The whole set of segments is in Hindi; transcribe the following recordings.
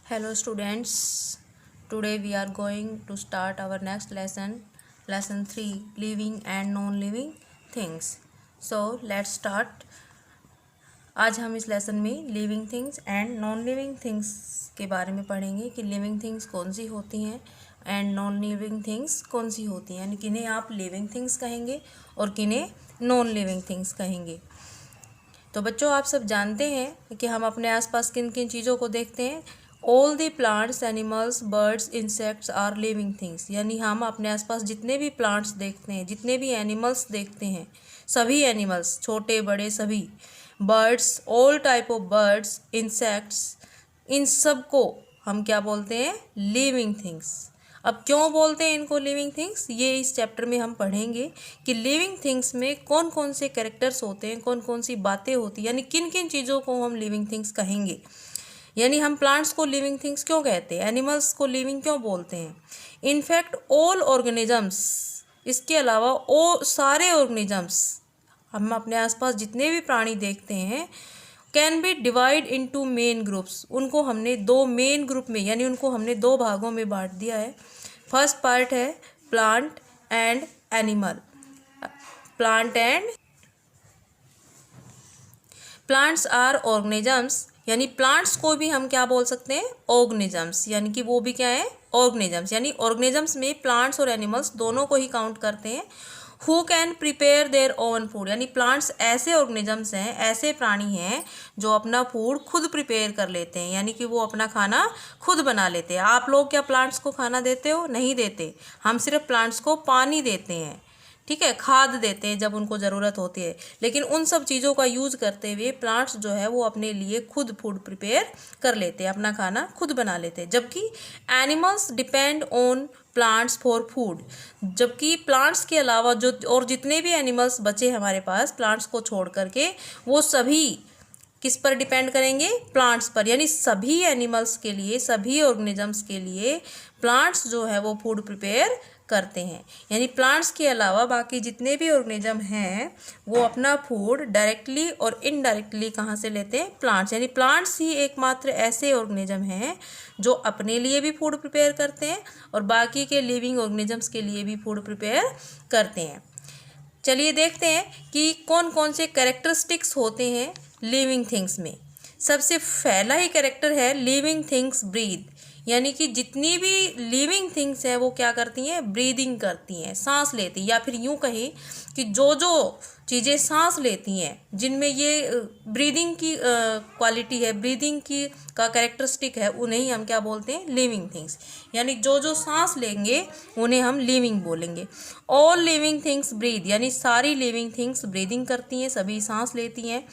Hello students, today we are going to start our next lesson, lesson 3, living and non-living things. So let's start. आज हम इस लेसन में living things and non living things के बारे में पढ़ेंगे कि लिविंग थिंग्स कौन सी होती हैं एंड नॉन लिविंग थिंग्स कौन सी होती हैं, यानी किन्हें आप लिविंग थिंग्स कहेंगे और किन्हें नॉन लिविंग थिंग्स कहेंगे। तो बच्चों, आप सब जानते हैं कि हम अपने आसपास किन किन चीज़ों को देखते हैं। All the plants, animals, birds, insects are living things, यानी हम अपने आसपास जितने भी प्लांट्स देखते हैं, जितने भी एनिमल्स देखते हैं, सभी एनिमल्स, छोटे बड़े सभी, birds, all type of birds, insects, इन सब को हम क्या बोलते हैं? Living things. अब क्यों बोलते हैं इनको लिविंग थिंग्स, ये इस चैप्टर में हम पढ़ेंगे कि लिविंग थिंग्स में कौन कौन से कैरेक्टर्स होते हैं, कौन कौन सी बातें होती हैं, यानी किन किन चीज़ों को हम लिविंग थिंग्स कहेंगे। यानी हम प्लांट्स को लिविंग थिंग्स क्यों कहते हैं, एनिमल्स को लिविंग क्यों बोलते हैं। इनफैक्ट ऑल ऑर्गेनिजम्स, इसके अलावा ओ सारे ऑर्गेनिजम्स, हम अपने आसपास जितने भी प्राणी देखते हैं, can be divide into main groups. उनको हमने दो मेन ग्रुप में, यानी उनको हमने दो भागों में बांट दिया है। फर्स्ट पार्ट है plant and animal. Plant and plants are organisms, यानी प्लांट्स को भी हम क्या बोल सकते हैं? ऑर्गेनिजम्स, यानी कि वो भी क्या है? ऑर्गेनिजम्स। यानी ऑर्गेनिजम्स में प्लांट्स और एनिमल्स दोनों को ही काउंट करते हैं। Who can prepare their own food, यानी प्लांट्स ऐसे ऑर्गेनिजम्स हैं, ऐसे प्राणी हैं जो अपना फूड खुद प्रिपेयर कर लेते हैं, यानी कि वो अपना खाना खुद बना लेते हैं। आप लोग क्या प्लांट्स को खाना देते हो? नहीं देते। हम सिर्फ प्लांट्स को पानी देते हैं, ठीक है, खाद देते हैं जब उनको ज़रूरत होती है। लेकिन उन सब चीज़ों का यूज़ करते हुए प्लांट्स जो है वो अपने लिए खुद फूड प्रिपेयर कर लेते हैं, अपना खाना खुद बना लेते हैं। जबकि animals depend on plants for food, जबकि प्लांट्स के अलावा जो और जितने भी एनिमल्स बचे हमारे पास प्लांट्स को छोड़ करके, वो सभी किस पर डिपेंड करेंगे? प्लांट्स पर। यानी सभी एनिमल्स के लिए, सभी ऑर्गेनिजम्स के लिए प्लांट्स जो है वो फूड प्रिपेयर करते हैं। यानी प्लांट्स के अलावा बाकी जितने भी ऑर्गेनिज्म हैं वो अपना फूड डायरेक्टली और इनडायरेक्टली कहाँ से लेते हैं? प्लांट्स। यानी प्लांट्स ही एकमात्र ऐसे ऑर्गेनिज्म हैं जो अपने लिए भी फूड प्रिपेयर करते हैं और बाकी के लिविंग ऑर्गेनिजम्स के लिए भी फूड प्रिपेयर करते हैं। चलिए देखते हैं कि कौन कौन से कैरेक्टरिस्टिक्स होते हैं लिविंग थिंग्स में। सबसे पहला ही कैरेक्टर है लिविंग थिंग्स ब्रीथ, यानी कि जितनी भी लिविंग थिंग्स हैं वो क्या करती हैं? ब्रीदिंग करती हैं, सांस लेती हैं। या फिर यूँ कहें कि जो जो चीज़ें सांस लेती हैं, जिनमें ये ब्रीदिंग की क्वालिटी है, ब्रीदिंग की का कैरेक्टरिस्टिक है, उन्हें ही हम क्या बोलते हैं? Living things. यानी जो जो सांस लेंगे उन्हें हम लिविंग बोलेंगे। ऑल लिविंग थिंग्स ब्रीद, यानी सारी लिविंग थिंग्स ब्रीदिंग करती हैं, सभी सांस लेती हैं।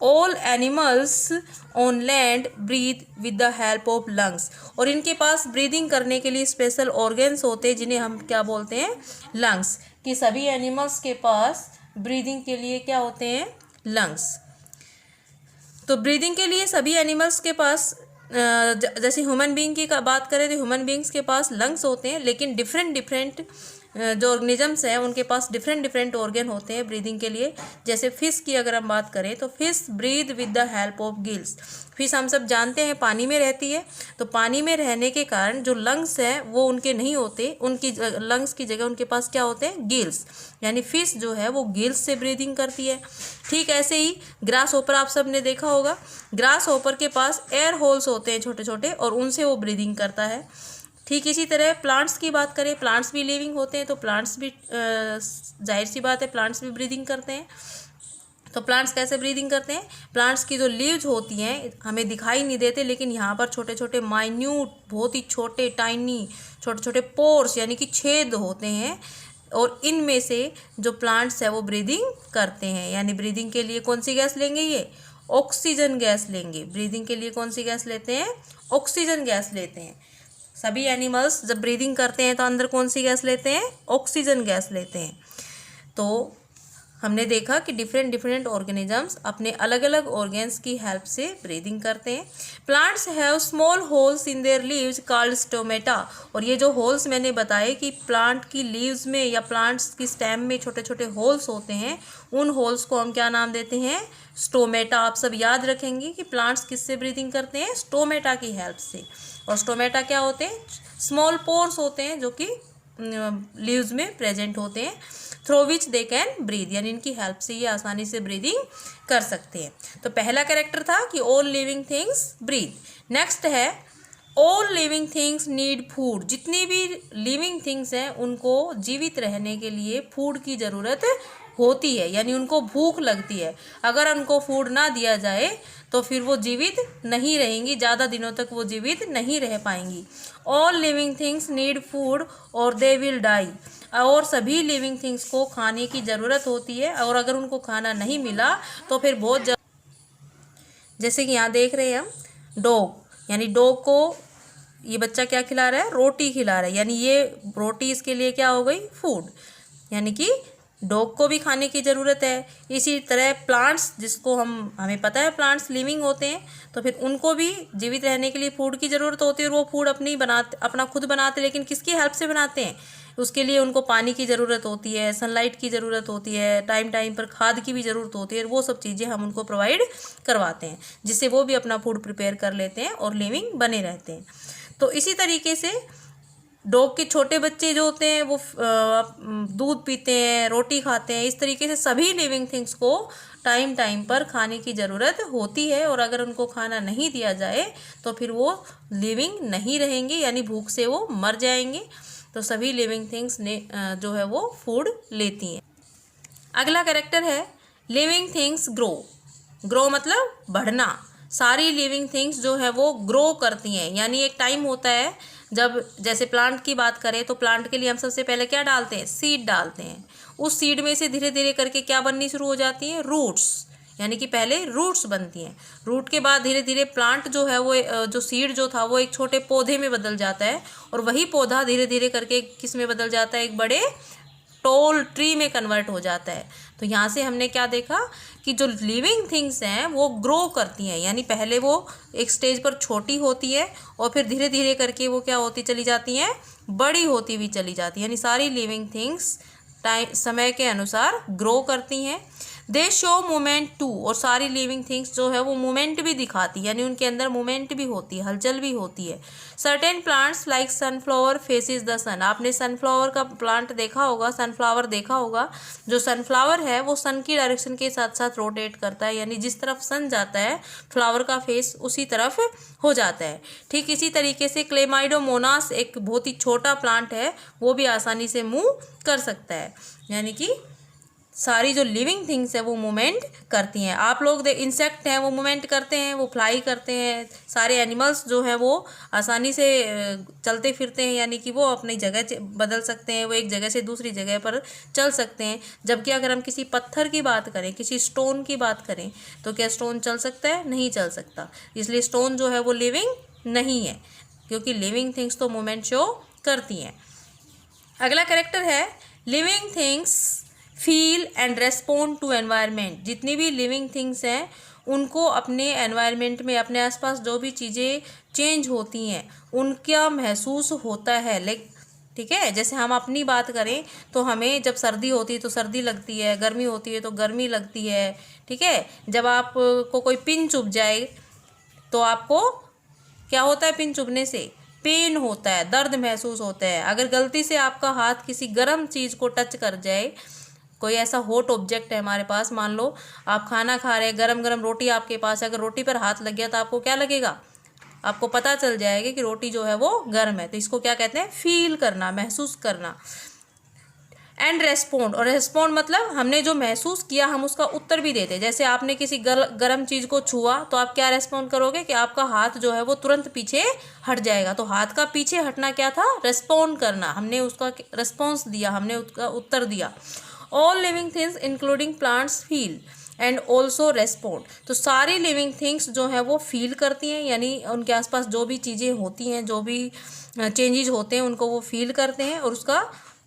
All animals on land breathe with the help of lungs, और इनके पास ब्रीदिंग करने के लिए स्पेशल ऑर्गन्स होते हैं जिन्हें हम क्या बोलते हैं? लंग्स। कि सभी एनिमल्स के पास ब्रीदिंग के लिए क्या होते हैं? लंग्स। तो ब्रीदिंग के लिए सभी एनिमल्स के पास, जैसे ह्यूमन बीइंग की बात करें तो ह्यूमन बीइंग्स के पास लंग्स होते हैं, लेकिन डिफरेंट डिफरेंट जो ऑर्गेनिजम्स हैं उनके पास डिफरेंट डिफरेंट ऑर्गन होते हैं ब्रीदिंग के लिए। जैसे फिश की अगर हम बात करें तो fish breathe with the help of gills. Fish हम सब जानते हैं पानी में रहती है, तो पानी में रहने के कारण जो लंग्स हैं वो उनके नहीं होते, उनकी लंग्स की जगह उनके पास क्या होते हैं? गिल्स। यानी फिश जो है वो गिल्स से ब्रीदिंग करती है। ठीक ऐसे ही ग्रास होपर आप सब ने देखा होगा, ग्रास होपर के पास एयर होल्स होते हैं छोटे छोटे, और उनसे वो ब्रीदिंग करता है। ठीक इसी तरह प्लांट्स की बात करें, प्लांट्स भी लिविंग होते हैं, तो प्लांट्स भी जाहिर सी बात है प्लांट्स भी ब्रीदिंग करते हैं। तो प्लांट्स कैसे ब्रीदिंग करते हैं? प्लांट्स की जो लीव्स होती हैं हमें दिखाई नहीं देते, लेकिन यहाँ पर छोटे छोटे माइन्यूट, बहुत ही छोटे टाइनी छोटे छोटे पोर्स, यानी कि छेद होते हैं, और इनमें से जो प्लांट्स है वो ब्रीदिंग करते हैं। यानी ब्रीदिंग के लिए कौन सी गैस लेंगे? ये ऑक्सीजन गैस लेंगे। ब्रीदिंग के लिए कौन सी गैस लेते हैं? ऑक्सीजन गैस लेते हैं। सभी एनिमल्स जब ब्रीदिंग करते हैं तो अंदर कौन सी गैस लेते हैं? ऑक्सीजन गैस लेते हैं। तो हमने देखा कि डिफरेंट डिफरेंट ऑर्गेनिजम्स अपने अलग अलग ऑर्गेन्स की हेल्प से ब्रीदिंग करते हैं। Plants have small holes in their leaves called stomata. और ये जो होल्स मैंने बताए कि प्लांट की लीव्स में या प्लांट्स की स्टेम में छोटे छोटे होल्स होते हैं, उन होल्स को हम क्या नाम देते हैं? स्टोमेटा। आप सब याद रखेंगे कि प्लांट्स किससे ब्रीदिंग करते हैं? स्टोमेटा की हेल्प से। और स्टोमेटा क्या होते हैं? स्मॉल पोर्स होते हैं जो कि लीव्स में प्रेजेंट होते हैं, through which they can breathe, यानी इनकी हेल्प से ये आसानी से ब्रीदिंग कर सकते हैं। तो पहला कैरेक्टर था कि all living things breathe. Next है all living things need food. जितनी भी लिविंग थिंग्स हैं उनको जीवित रहने के लिए फूड की ज़रूरत होती है, यानी उनको भूख लगती है। अगर उनको फूड ना दिया जाए तो फिर वो जीवित नहीं रहेंगी, ज़्यादा दिनों तक वो जीवित नहीं रह पाएंगी। All living things need food और दे विल डाई। और सभी लिविंग थिंग्स को खाने की ज़रूरत होती है, और अगर उनको खाना नहीं मिला तो फिर बहुत जैसे कि यहाँ देख रहे हैं हम डॉग, यानी डॉग को ये बच्चा क्या खिला रहा है? रोटी खिला रहा है, यानी ये रोटी इसके लिए क्या हो गई? फूड। यानी कि डॉग को भी खाने की ज़रूरत है। इसी तरह प्लांट्स, जिसको हमें पता है प्लांट्स लिविंग होते हैं, तो फिर उनको भी जीवित रहने के लिए फूड की ज़रूरत होती है, और वो फूड अपना खुद बनाते, लेकिन किसकी हेल्प से बनाते हैं? उसके लिए उनको पानी की ज़रूरत होती है, सनलाइट की ज़रूरत होती है, टाइम टाइम पर खाद की भी ज़रूरत होती है, वो सब चीज़ें हम उनको प्रोवाइड करवाते हैं, जिससे वो भी अपना फूड प्रिपेयर कर लेते हैं और लिविंग बने रहते हैं। तो इसी तरीके से डॉग के छोटे बच्चे जो होते हैं वो दूध पीते हैं, रोटी खाते हैं। इस तरीके से सभी लिविंग थिंग्स को टाइम टाइम पर खाने की ज़रूरत होती है, और अगर उनको खाना नहीं दिया जाए तो फिर वो लिविंग नहीं रहेंगे, यानी भूख से वो मर जाएंगे। तो सभी लिविंग थिंग्स ने जो है वो फूड लेती हैं। अगला कैरेक्टर है लिविंग थिंग्स ग्रो। ग्रो मतलब बढ़ना। सारी लिविंग थिंग्स जो है वो ग्रो करती हैं, यानी एक टाइम होता है जब, जैसे प्लांट की बात करें तो प्लांट के लिए हम सबसे पहले क्या डालते हैं? सीड डालते हैं। उस सीड में से धीरे धीरे करके क्या बननी शुरू हो जाती है? रूट्स। यानी कि पहले रूट्स बनती हैं, रूट के बाद धीरे धीरे प्लांट जो है वो जो सीड जो था वो एक छोटे पौधे में बदल जाता है, और वही पौधा धीरे धीरे करके किस में बदल जाता है? एक बड़े टॉल ट्री में कन्वर्ट हो जाता है। तो यहाँ से हमने क्या देखा कि जो लिविंग थिंग्स हैं वो ग्रो करती हैं, यानी पहले वो एक स्टेज पर छोटी होती है और फिर धीरे धीरे करके वो क्या होती चली जाती हैं? बड़ी होती हुई चली जाती है। यानी सारी लिविंग थिंग्स समय के अनुसार ग्रो करती हैं। They show movement too. और सारी लिविंग थिंग्स जो है वो मूवमेंट भी दिखाती है, यानी उनके अंदर मूवमेंट भी होती है, हलचल भी होती है। Certain plants like sunflower faces the sun. आपने सनफ्लावर का प्लांट देखा होगा, सनफ्लावर देखा होगा। जो सनफ्लावर है वो सन की डायरेक्शन के साथ साथ रोटेट करता है, यानी जिस तरफ सन जाता है फ्लावर का फेस उसी तरफ हो जाता है। ठीक इसी तरीके से क्लेमाइडोमोनास एक बहुत ही छोटा प्लांट है, वो भी आसानी से मूव कर सकता है। यानी कि सारी जो लिविंग थिंग्स है वो मूवमेंट करती हैं। आप लोग इंसेक्ट हैं वो मूवमेंट करते हैं, वो फ्लाई करते हैं। सारे एनिमल्स जो हैं वो आसानी से चलते फिरते हैं, यानी कि वो अपनी जगह बदल सकते हैं, वो एक जगह से दूसरी जगह पर चल सकते हैं। जबकि अगर हम किसी पत्थर की बात करें, किसी स्टोन की बात करें, तो क्या स्टोन चल सकता है? नहीं चल सकता। इसलिए स्टोन जो है वो लिविंग नहीं है, क्योंकि लिविंग थिंग्स तो मूवमेंट शो करती हैं। अगला कैरेक्टर है living things feel and respond to environment. जितनी भी लिविंग थिंग्स हैं उनको अपने एनवायरनमेंट में, अपने आसपास जो भी चीज़ें चेंज होती हैं उनका महसूस होता है। ठीक है, जैसे हम अपनी बात करें तो हमें जब सर्दी होती है तो सर्दी लगती है, गर्मी होती है तो गर्मी लगती है। ठीक है, जब आपको कोई पिन चुभ जाए तो आपको क्या होता है? पिन चुभने से पेन होता है, दर्द महसूस होता है। अगर गलती से आपका हाथ किसी गर्म चीज़ को टच कर जाए, कोई ऐसा हॉट ऑब्जेक्ट है हमारे पास, मान लो आप खाना खा रहे हैं, गरम गरम रोटी आपके पास है, अगर रोटी पर हाथ लग गया तो आपको क्या लगेगा? आपको पता चल जाएगा कि रोटी जो है वो गर्म है। तो इसको क्या कहते हैं? फील करना, महसूस करना। And respond. और रेस्पॉन्ड मतलब हमने जो महसूस किया हम उसका उत्तर भी देते हैं। जैसे आपने किसी गर्म चीज़ को छुआ तो आप क्या रेस्पॉन्ड करोगे कि आपका हाथ जो है वो तुरंत पीछे हट जाएगा। तो हाथ का पीछे हटना क्या था? रेस्पॉन्ड करना। हमने उसका रेस्पॉन्स दिया, हमने उसका उत्तर दिया। All living things including plants feel and also respond. तो सारी लिविंग थिंग्स जो है वो फील करती हैं, यानी उनके आसपास जो भी चीज़ें होती हैं, जो भी चेंजेस होते हैं उनको वो फील करते हैं और उसका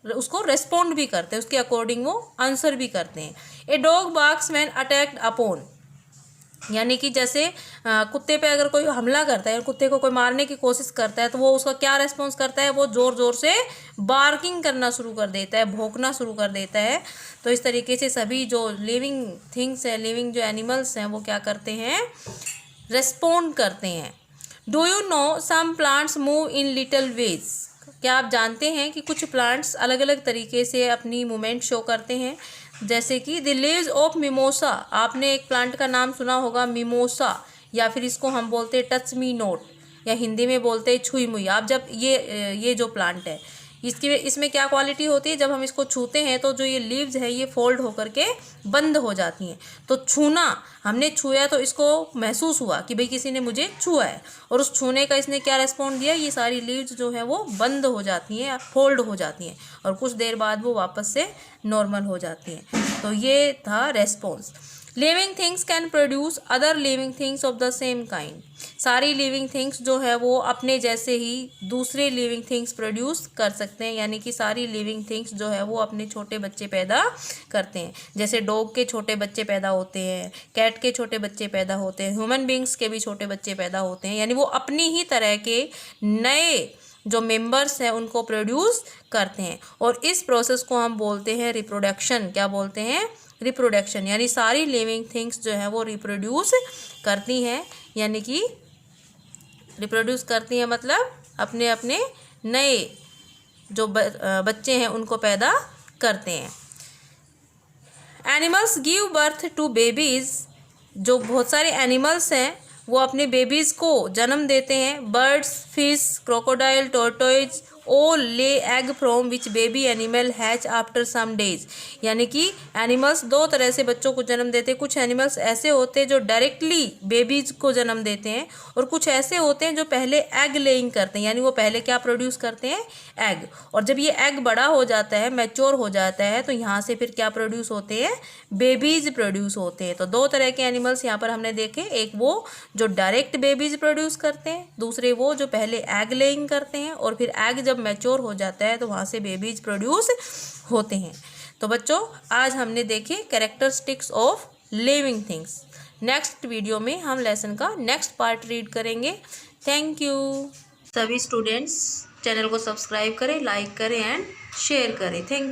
उसको रेस्पॉन्ड भी करते हैं, उसके अकॉर्डिंग वो आंसर भी करते हैं। A dog barks when attacked upon, यानी कि जैसे कुत्ते पे अगर कोई हमला करता है, कुत्ते को कोई मारने की कोशिश करता है, तो वो उसका क्या रेस्पॉन्स करता है, वो ज़ोर ज़ोर से बार्किंग करना शुरू कर देता है, भौंकना शुरू कर देता है। तो इस तरीके से सभी जो लिविंग थिंग्स हैं, लिविंग जो एनिमल्स हैं, वो क्या करते हैं, रेस्पॉन्ड करते हैं। Do you know some plants move in little ways, क्या आप जानते हैं कि कुछ प्लांट्स अलग अलग तरीके से अपनी मूवमेंट शो करते हैं। जैसे कि द लीव्स ऑफ मिमोसा, आपने एक प्लांट का नाम सुना होगा मिमोसा, या फिर इसको हम बोलते हैं टच मी नोट, या हिंदी में बोलते हैं छुई मुई। आप जब ये जो प्लांट है, इसमें क्या क्वालिटी होती है, जब हम इसको छूते हैं तो जो ये लीव्स है ये फोल्ड होकर के बंद हो जाती हैं। तो छूना, हमने छुआ तो इसको महसूस हुआ कि भाई किसी ने मुझे छुआ है, और उस छूने का इसने क्या रेस्पॉन्ड दिया, ये सारी लीव्स जो है वो बंद हो जाती हैं, फोल्ड हो जाती हैं, और कुछ देर बाद वो वापस से नॉर्मल हो जाती हैं। तो ये था response. Living things can produce other living things of the same kind, सारी लिविंग थिंग्स जो है वो अपने जैसे ही दूसरे लिविंग थिंग्स प्रोड्यूस कर सकते हैं, यानी कि सारी लिविंग थिंग्स जो है वो अपने छोटे बच्चे पैदा करते हैं। जैसे डॉग के छोटे बच्चे पैदा होते हैं, कैट के छोटे बच्चे पैदा होते हैं, ह्यूमन बींग्स के भी छोटे बच्चे पैदा होते हैं, यानी वो अपनी ही तरह के नए जो मेंबर्स हैं उनको प्रोड्यूस करते हैं। और इस प्रोसेस को हम बोलते हैं रिप्रोडक्शन। क्या बोलते हैं, रिप्रोडक्शन। यानी सारी लिविंग थिंग्स जो है वो रिप्रोड्यूस करती हैं, यानी कि रिप्रोड्यूस करती हैं मतलब अपने अपने नए जो बच्चे हैं उनको पैदा करते हैं। Animals give birth to babies, जो बहुत सारे एनिमल्स हैं वो अपने बेबीज़ को जन्म देते हैं। Birds, fish, crocodile, tortoise all lay egg from which baby animal hatch after some days, यानी कि एनिमल्स दो तरह से बच्चों को जन्म देते हैं। कुछ एनिमल्स ऐसे होते हैं जो डायरेक्टली बेबीज को जन्म देते हैं, और कुछ ऐसे होते हैं जो पहले एग लेइंग करते हैं, यानी वो पहले क्या प्रोड्यूस करते हैं, एग। और जब ये एग बड़ा हो जाता है, मैच्योर हो जाता है, तो यहाँ से फिर क्या प्रोड्यूस होते हैं, बेबीज प्रोड्यूस होते हैं। तो दो तरह के एनिमल्स यहाँ पर हमने देखे, एक वो जो डायरेक्ट बेबीज प्रोड्यूस करते हैं, दूसरे वो जो पहले एग लेइंग करते हैं, और फिर एग जब मैच्योर हो जाता है तो वहाँ से बेबीज प्रोड्यूस होते हैं। तो बच्चों आज हमने देखे characteristics of living things. Next video में हम लेसन का नेक्स्ट पार्ट रीड करेंगे। Thank you. सभी स्टूडेंट्स चैनल को सब्सक्राइब करें, लाइक करें एंड शेयर करें। थैंक